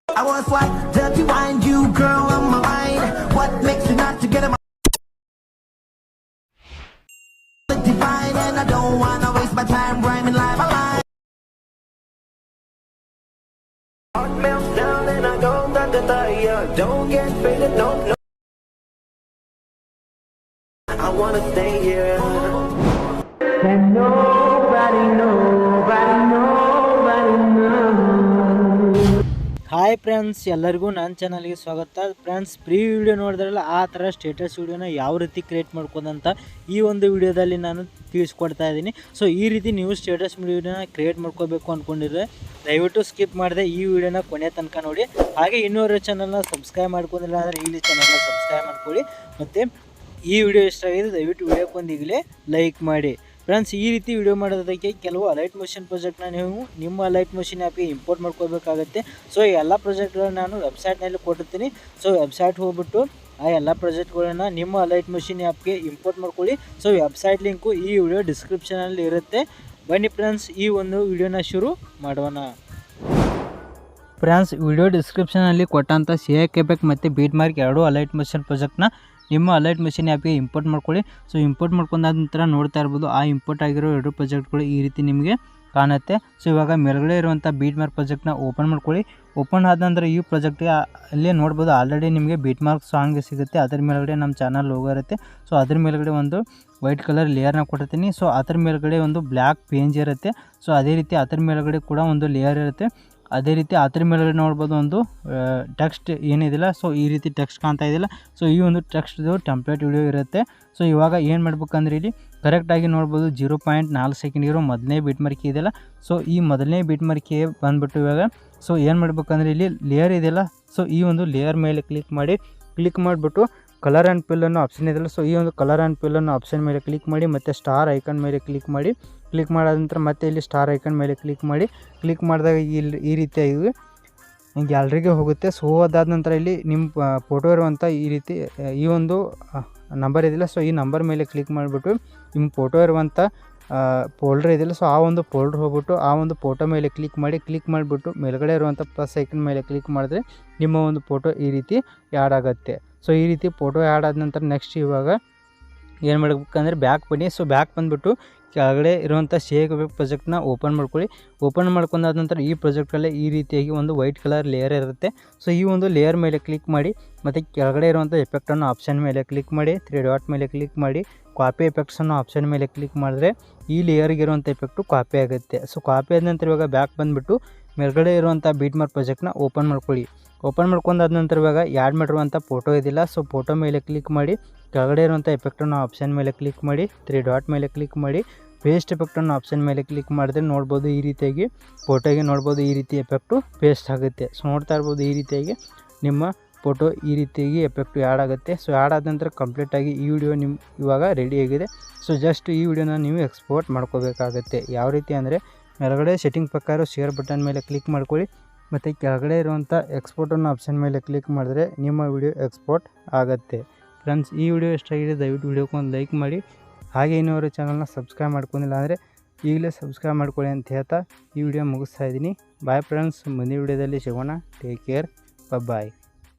I was like, dirty wine, you girl on my mind. What makes you not to get in my divine? And I don't wanna waste my time rhyming like a line. Heart melts down and I don't don't get faded, no. I wanna stay here. And nobody knows. Hi friends, ಎಲ್ಲರಿಗೂ ನನ್ನ ಚಾನಲ್ಗೆ ಸ್ವಾಗತ. Friends, pre video ನೋಡಿದ್ರಲ್ಲ ಆ ಥರ status ವಿಡಿಯೋನ ಯಾವ ರೀತಿ ಕ್ರಿಯೇಟ್ ಮಾಡ್ಕೋದಂತ ಈ ಒಂದು ವಿಡಿಯೋದಲ್ಲಿ ನಾನು ತಿಳಿಸ್ಕೊಡ್ತಾ ಇದ್ದೀನಿ. ಸೊ ಈ ರೀತಿ ನೀವು ಸ್ಟೇಟಸ್ ವಿಡಿಯೋನ ಕ್ರಿಯೇಟ್ ಮಾಡ್ಕೋಬೇಕು ಅಂದ್ಕೊಂಡಿದ್ರೆ ದಯವಿಟ್ಟು ಸ್ಕಿಪ್ ಮಾಡಿದೆ ಈ ವಿಡಿಯೋನ ಕೊನೆ ತನಕ ನೋಡಿ. ಹಾಗೆ ಇನ್ನೂರ ಚಾನಲ್ನ ಸಬ್ಸ್ಕ್ರೈಬ್ ಮಾಡ್ಕೊಂಡಿಲ್ಲ ಅಂದರೆ ಇಲ್ಲಿ ಚಾನಲ್ನ ಸಬ್ಸ್ಕ್ರೈಬ್ ಮಾಡ್ಕೊಳ್ಳಿ. ಮತ್ತು ಈ ವಿಡಿಯೋ ಇಷ್ಟ ಆಗಿದೆ ದಯವಿಟ್ಟು ವಿಡಿಯೋಕ್ಕೊಂದು ಈಗಲೇ ಲೈಕ್ ಮಾಡಿ. ಫ್ರೆಂಡ್ಸ್, ಈ ರೀತಿ ವಿಡಿಯೋ ಮಾಡೋದಕ್ಕೆ ಕೆಲವು ಅಲೈಟ್ಮೋಷನ್ ಪ್ರಾಜೆಕ್ಟ್ನ ನೀವು ನಿಮ್ಮ ಅಲೈಟ್ಮೋಷನ್ ಆ್ಯಪ್ಗೆ ಇಂಪೋರ್ಟ್ ಮಾಡ್ಕೋಬೇಕಾಗುತ್ತೆ. ಸೊ ಈ ಎಲ್ಲ ಪ್ರಾಜೆಕ್ಟ್ಗಳನ್ನ ನಾನು ವೆಬ್ಸೈಟ್ನಲ್ಲಿ ಕೊಟ್ಟಿರ್ತೀನಿ. ಸೊ ವೆಬ್ಸೈಟ್ ಹೋಗ್ಬಿಟ್ಟು ಆ ಎಲ್ಲ ಪ್ರಾಜೆಕ್ಟ್ಗಳನ್ನ ನಿಮ್ಮ ಅಲೈಟ್ಮೋಷನ್ ಆ್ಯಪ್ಗೆ ಇಂಪೋರ್ಟ್ ಮಾಡ್ಕೊಳ್ಳಿ. ಸೊ ವೆಬ್ಸೈಟ್ ಲಿಂಕು ಈ ವಿಡಿಯೋ ಡಿಸ್ಕ್ರಿಪ್ಷನಲ್ಲಿ ಇರುತ್ತೆ. ಬನ್ನಿ ಫ್ರೆಂಡ್ಸ್, ಈ ಒಂದು ವಿಡಿಯೋನ ಶುರು ಮಾಡೋಣ. ಫ್ರೆಂಡ್ಸ್, ವಿಡಿಯೋ ಡಿಸ್ಕ್ರಿಪ್ಷನಲ್ಲಿ ಕೊಟ್ಟಂಥ 𝐶𝐴 ಮತ್ತು ಬೀಟ್ಮಾರ್ಕ್ ಎರಡೂ ಅಲೈಟ್ಮೋಷನ್ ಪ್ರಾಜೆಕ್ಟ್ನ ನಿಮ್ಮ ಅಲೈಟ್ಮೋಷನ್ ಆ್ಯಪ್ಗೆ ಇಂಪೋರ್ಟ್ ಮಾಡ್ಕೊಳ್ಳಿ. ಸೊ ಇಂಪೋರ್ಟ್ ಮಾಡ್ಕೊಂಡಾದ ನಂತರ ನೋಡ್ತಾ ಇರ್ಬೋದು ಆ ಇಂಪೋರ್ಟ್ ಆಗಿರೋ ಎರಡು ಪ್ರಾಜೆಕ್ಟ್ಗಳು ಈ ರೀತಿ ನಿಮಗೆ ಕಾಣುತ್ತೆ. ಸೊ ಇವಾಗ ಮೇಲ್ಗಡೆ ಇರುವಂಥ ಬೀಟ್ಮಾರ್ಕ್ ಪ್ರಾಜೆಕ್ಟ್ನ ಓಪನ್ ಮಾಡ್ಕೊಳ್ಳಿ. ಓಪನ್ ಆದ ನಂತರ ಈ ಪ್ರಾಜೆಕ್ಟ್ಗೆ ಅಲ್ಲೇ ನೋಡ್ಬೋದು ಆಲ್ರೆಡಿ ನಿಮಗೆ ಬೀಟ್ಮಾರ್ಕ್ ಸಾಂಗ್ ಸಿಗುತ್ತೆ. ಅದರ ಮೇಲ್ಗಡೆ ನಮ್ಮ ಚಾನಲ್ ಲೋಗೋ ಇರುತ್ತೆ. ಸೊ ಅದ್ರ ಮೇಲ್ಗಡೆ ಒಂದು ವೈಟ್ ಕಲರ್ ಲೇಯರ್ನ ಕೊಟ್ಟಿರ್ತೀನಿ. ಸೊ ಅದ್ರ ಮೇಲ್ಗಡೆ ಒಂದು ಬ್ಲ್ಯಾಕ್ ಪೇಜ್ ಇರುತ್ತೆ. ಸೊ ಅದೇ ರೀತಿ ಅದ್ರ ಮೇಲ್ಗಡೆ ಕೂಡ ಒಂದು ಲೇಯರ್ ಇರುತ್ತೆ. ಅದೇ ರೀತಿ ಅದ್ರ ಮೇಲ್ಗಡೆ ನೋಡ್ಬೋದು ಒಂದು ಟೆಕ್ಸ್ಟ್ ಏನಿದಿಲ್ಲ. ಸೊ ಈ ರೀತಿ ಟೆಕ್ಸ್ಟ್ ಕಾಣ್ತಾ ಇದ್ದಿಲ್ಲ. ಸೊ ಈ ಒಂದು ಟೆಕ್ಸ್ಟ್ದು ಟೆಂಪ್ಲೇಟ್ ವಿಡಿಯೋ ಇರುತ್ತೆ. ಸೊ ಇವಾಗ ಏನು ಮಾಡ್ಬೇಕಂದ್ರೆ ಇಲ್ಲಿ ಕರೆಕ್ಟಾಗಿ ನೋಡ್ಬೋದು 0.4 ಸೆಕೆಂಡ್ ಇರೋ ಮೊದಲನೇ ಬೀಟ್ಮಾರ್ಕ್ ಇದೆಯಲ್ಲ. ಸೊ ಈ ಮೊದಲನೇ ಬೀಟ್ಮಾರ್ಕಿಗೆ ಬಂದುಬಿಟ್ಟು ಇವಾಗ ಸೊ ಏನು ಮಾಡ್ಬೇಕಂದ್ರೆ ಇಲ್ಲಿ ಲೇಯರ್ ಇದೆಯಲ್ಲ. ಸೊ ಈ ಒಂದು ಲೇಯರ್ ಮೇಲೆ ಕ್ಲಿಕ್ ಮಾಡಿಬಿಟ್ಟು ಕಲರ್ ಆ್ಯಂಡ್ ಫಿಲ್ ಅನ್ನೋ ಆಪ್ಷನ್ ಇದೆಯಲ್ಲ. ಸೊ ಈ ಒಂದು ಕಲರ್ ಆ್ಯಂಡ್ ಫಿಲ್ ಅನ್ನೋ ಆಪ್ಷನ್ ಮೇಲೆ ಕ್ಲಿಕ್ ಮಾಡಿ ಮತ್ತು ಸ್ಟಾರ್ ಐಕನ್ ಮೇಲೆ ಕ್ಲಿಕ್ ಮಾಡಾದ ನಂತರ ಮತ್ತೆ ಇಲ್ಲಿ ಸ್ಟಾರ್ ಐಕನ್ ಮೇಲೆ ಕ್ಲಿಕ್ ಮಾಡಿದಾಗ ಇಲ್ಲಿ ಈ ರೀತಿಯಾಗಿ ಗ್ಯಾಲರಿಗೆ ಹೋಗುತ್ತೆ. ಸೊ ಅದಾದ ನಂತರ ಇಲ್ಲಿ ನಿಮ್ಮ ಫೋಟೋ ಇರುವಂಥ ಈ ರೀತಿ ಈ ಒಂದು ನಂಬರ್ ಇದೆಯಲ್ಲ. ಸೊ ಈ ನಂಬರ್ ಮೇಲೆ ಕ್ಲಿಕ್ ಮಾಡಿಬಿಟ್ಟು ನಿಮ್ಮ ಫೋಟೋ ಇರುವಂಥ ಫೋಲ್ಡರ್ ಇದೆಯಲ್ಲ. ಸೊ ಆ ಒಂದು ಫೋಲ್ಡರ್ ಹೋಗ್ಬಿಟ್ಟು ಆ ಒಂದು ಫೋಟೋ ಮೇಲೆ ಕ್ಲಿಕ್ ಮಾಡಿಬಿಟ್ಟು ಮೇಲ್ಗಡೆ ಇರುವಂಥ ಪ್ಲಸ್ ಐಕನ್ ಮೇಲೆ ಕ್ಲಿಕ್ ಮಾಡಿದ್ರೆ ನಿಮ್ಮ ಒಂದು ಫೋಟೋ ಈ ರೀತಿ ಆ್ಯಡ್ ಆಗುತ್ತೆ. ಸೊ ಈ ರೀತಿ ಫೋಟೋ ಆ್ಯಡ್ ಆದ ನಂತರ ನೆಕ್ಸ್ಟ್ ಇವಾಗ ಏನು ಮಾಡ್ಬೇಕಂದ್ರೆ ಬ್ಯಾಕ್ ಬನ್ನಿ. ಸೊ ಬ್ಯಾಕ್ ಬಂದುಬಿಟ್ಟು ಕೆಳಗಡೆ ಇರುವಂಥ 𝐶𝐴 ಪ್ರಾಜೆಕ್ಟ್ನ ಓಪನ್ ಮಾಡ್ಕೊಳ್ಳಿ. ಓಪನ್ ಮಾಡ್ಕೊಂಡಾದ ನಂತರ ಈ ಪ್ರಾಜೆಕ್ಟಲ್ಲೇ ಈ ರೀತಿಯಾಗಿ ಒಂದು ವೈಟ್ ಕಲರ್ ಲೇಯರ್ ಇರುತ್ತೆ. ಸೊ ಈ ಒಂದು ಲೇಯರ್ ಮೇಲೆ ಕ್ಲಿಕ್ ಮಾಡಿ ಮತ್ತು ಕೆಳಗಡೆ ಇರುವಂಥ ಎಫೆಕ್ಟನ್ನು ಆಪ್ಷನ್ ಮೇಲೆ ಕ್ಲಿಕ್ ಮಾಡಿ 3 ಡಾಟ್ ಮೇಲೆ ಕ್ಲಿಕ್ ಮಾಡಿ ಕಾಪಿ ಎಫೆಕ್ಟ್ಸ್ ಅನ್ನೋ ಆಪ್ಷನ್ ಮೇಲೆ ಕ್ಲಿಕ್ ಮಾಡಿದ್ರೆ ಈ ಲೇಯರ್ಗೆ ಇರುವಂಥ ಎಫೆಕ್ಟು ಕಾಪಿ ಆಗುತ್ತೆ. ಸೊ ಕಾಪಿ ಆದ ನಂತರ ಇವಾಗ ಬ್ಯಾಕ್ ಬಂದುಬಿಟ್ಟು ಮೇಲ್ಗಡೆ ಇರುವಂಥ ಬೀಟ್ಮಾರ್ಕ್ ಪ್ರಾಜೆಕ್ಟ್ನ ಓಪನ್ ಮಾಡ್ಕೊಳ್ಳಿ. ಓಪನ್ ಮಾಡ್ಕೊಂಡಾದ ನಂತರ ಇವಾಗ ಆ್ಯಡ್ ಮಾಡಿರುವಂಥ ಫೋಟೋ ಇದಿಲ್ಲ. ಸೊ ಫೋಟೋ ಮೇಲೆ ಕ್ಲಿಕ್ ಮಾಡಿ ಕೆಳಗಡೆ ಇರುವಂಥ ಎಫೆಕ್ಟನ್ನು ಆಪ್ಷನ್ ಮೇಲೆ ಕ್ಲಿಕ್ ಮಾಡಿ 3 ಡಾಟ್ ಮೇಲೆ ಕ್ಲಿಕ್ ಮಾಡಿ ಪೇಸ್ಟ್ ಎಫೆಕ್ಟನ್ನು ಆಪ್ಷನ್ ಮೇಲೆ ಕ್ಲಿಕ್ ಮಾಡಿದ್ರೆ ನೋಡ್ಬೋದು ಈ ರೀತಿಯಾಗಿ ಫೋಟೋಗೆ ನೋಡ್ಬೋದು ಈ ರೀತಿ ಎಫೆಕ್ಟು ಪೇಸ್ಟ್ ಆಗುತ್ತೆ. ಸೊ ನೋಡ್ತಾ ಇರ್ಬೋದು ಈ ರೀತಿಯಾಗಿ ನಿಮ್ಮ ಫೋಟೋ ಈ ರೀತಿಯಾಗಿ ಎಫೆಕ್ಟು ಆ್ಯಡ್ ಆಗುತ್ತೆ. ಸೊ ಆ್ಯಡ್ ಆದ ನಂತರ ಕಂಪ್ಲೀಟಾಗಿ ಈ ವಿಡಿಯೋ ನಿಮ್ಮ ಇವಾಗ ರೆಡಿಯಾಗಿದೆ. ಸೊ ಜಸ್ಟ್ ಈ ವಿಡಿಯೋನ ನೀವು ಎಕ್ಸ್ಪೋರ್ಟ್ ಮಾಡ್ಕೋಬೇಕಾಗತ್ತೆ. ಯಾವ ರೀತಿ ಅಂದರೆ ಮೇಲ್ಗಡೆ ಸೆಟ್ಟಿಂಗ್ ಪ್ರಕಾರ ಶೇರ್ ಬಟನ್ ಮೇಲೆ ಕ್ಲಿಕ್ ಮಾಡ್ಕೊಳ್ಳಿ ಮತ್ತು ಕೆಳಗಡೆ ಇರುವಂಥ ಎಕ್ಸ್ಪೋರ್ಟ್ ಅನ್ನೋ ಆಪ್ಷನ್ ಮೇಲೆ ಕ್ಲಿಕ್ ಮಾಡಿದ್ರೆ ನಿಮ್ಮ ವಿಡಿಯೋ ಎಕ್ಸ್ಪೋರ್ಟ್ ಆಗುತ್ತೆ. ಫ್ರೆಂಡ್ಸ್, ಈ ವಿಡಿಯೋ ಎಷ್ಟಾಗಿದೆ ದಯವಿಟ್ಟು ವಿಡಿಯೋಕ್ಕೊಂದು ಲೈಕ್ ಮಾಡಿ. ಹಾಗೆ ಇನ್ನೂರು ಚಾನಲ್ನ ಸಬ್ಸ್ಕ್ರೈಬ್ ಮಾಡ್ಕೊಂಡಿಲ್ಲ ಅಂದರೆ ಈಗಲೇ ಸಬ್ಸ್ಕ್ರೈಬ್ ಮಾಡ್ಕೊಳ್ಳಿ ಅಂತ ಹೇಳ್ತಾ ಈ ವಿಡಿಯೋ ಮುಗಿಸ್ತಾ ಇದ್ದೀನಿ. ಬಾಯ್ ಫ್ರೆಂಡ್ಸ್, ಮುಂದಿನ ವಿಡಿಯೋದಲ್ಲಿ ಸಿಗೋಣ. ಟೇಕ್ ಕೇರ್, ಬಾಯ್.